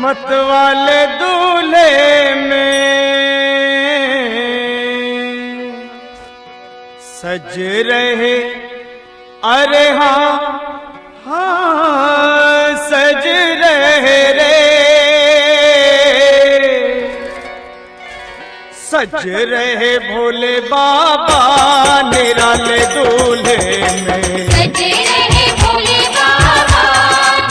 मत वाले दूल्हे में सज रहे, अरे हाँ हाँ सज रहे रे, सज रहे भोले बाबा निराले दूल्हे में, सज रहे भोले बाबा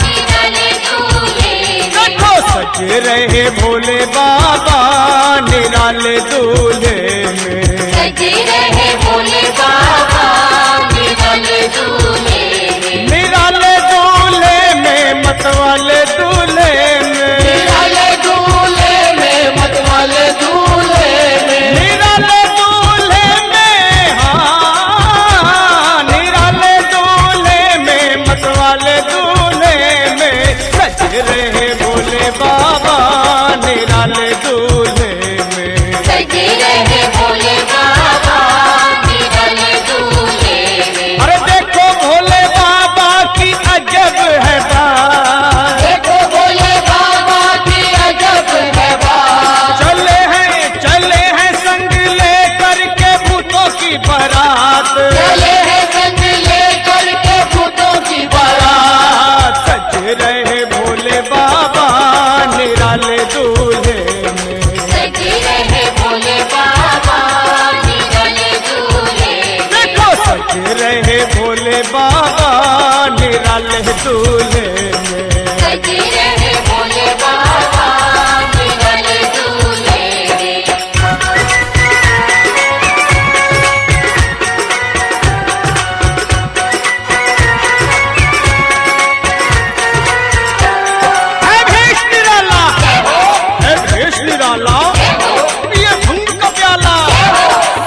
निराले दूल्हे में, देखो सज रहे भोले बाबा निराले दूल्हे में, सज रहे भोले बाबा निराले दूल्हे में, निराले दूल्हे में मतवाले दूल्हे में, निराले दूल्हे में मतवाले दूल्हे में, निराले दूल्हे में, हाँ निराले दूल्हे में मतवाले दूल्हे में सज रहे भोले बाबा निराले दूल्हे में, सज रहे भोले बाबा निराले दूल्हे में। अरे देखो भोले बाबा की अजब है बात, देखो भोले बाबा की अजब है बात, चले हैं संग लेकर के भूतों की बारात, चले हैं संग लेकर के भूतों की बारात, सज रहे भोले बाबा निराले दूल्हे में, सज रहे भोले बाबा निराले दूल्हे में, देखो सज रहे भोले बाबा निराले दूल्हे में, सज रहे भोले बाबा निराले दूल्हे में। है भेष निराला, है भेष निराला, ये भंग का प्याला,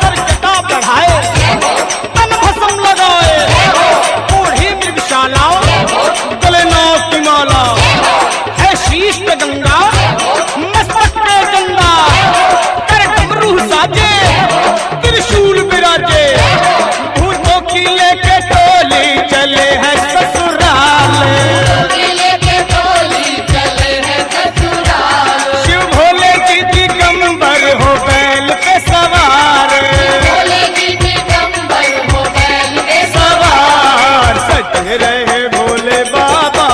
सर जटा बढ़ाए, तन भस्म लगाए, ओढ़ी मृगशाला, गले नाव की माला, है शीश पे गंगा, मस्तक पे गंगा, कर डमरू साजे, त्रिशूल विराजे, भूतों की लेके टोली चले हैं ससुराल, लेके टोली चले हैं ससुराल, शिव भोले जी दिगंबर हो बैल पे सवार, भोले जी दिगंबर हो बैल पे सवार सज रहे भोले बाबा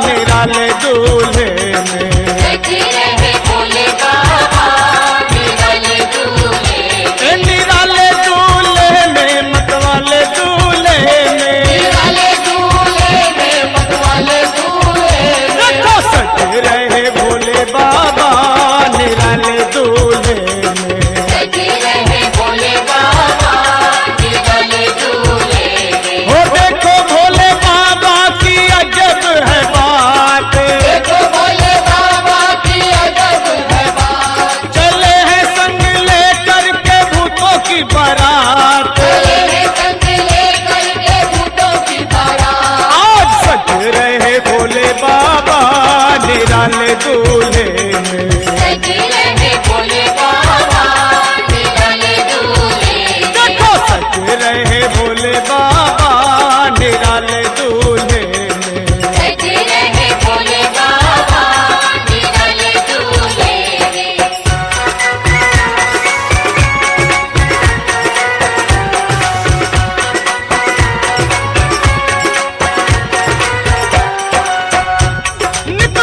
निराले दूल्हे में, सज रहे भोले बाबा निराले दूल्हे में, ए निराले दूल्हे में मतवाले दूल्हे में, निराले दूल्हे में मतवाले दूल्हे में, देखो सज रहे भोले बाबा निराले दूल्हे में, सज रहे भोले बाबा निराले दूल्हे में। हो देखो भोले बाबा की अजब है बात, देखो भोले बाबा की अजब है बात, चले हैं संग लेकर के भूतों की बारात, चले हैं संग लेकर के भूतों की बारात, आज सज रहे भोले बाबा निराले दूल्हे में, सज रहे भोले बाबा निराले दूल्हे में, देखो सज रहे भोले बाबा निराले दूल्हे में, सज रहे भोले बाबा निराले दूल्हे में। नित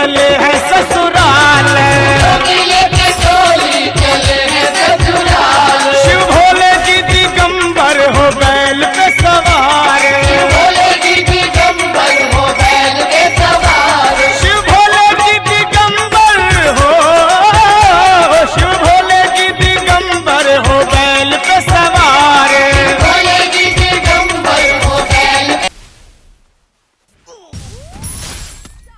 चले हैं ससुराल।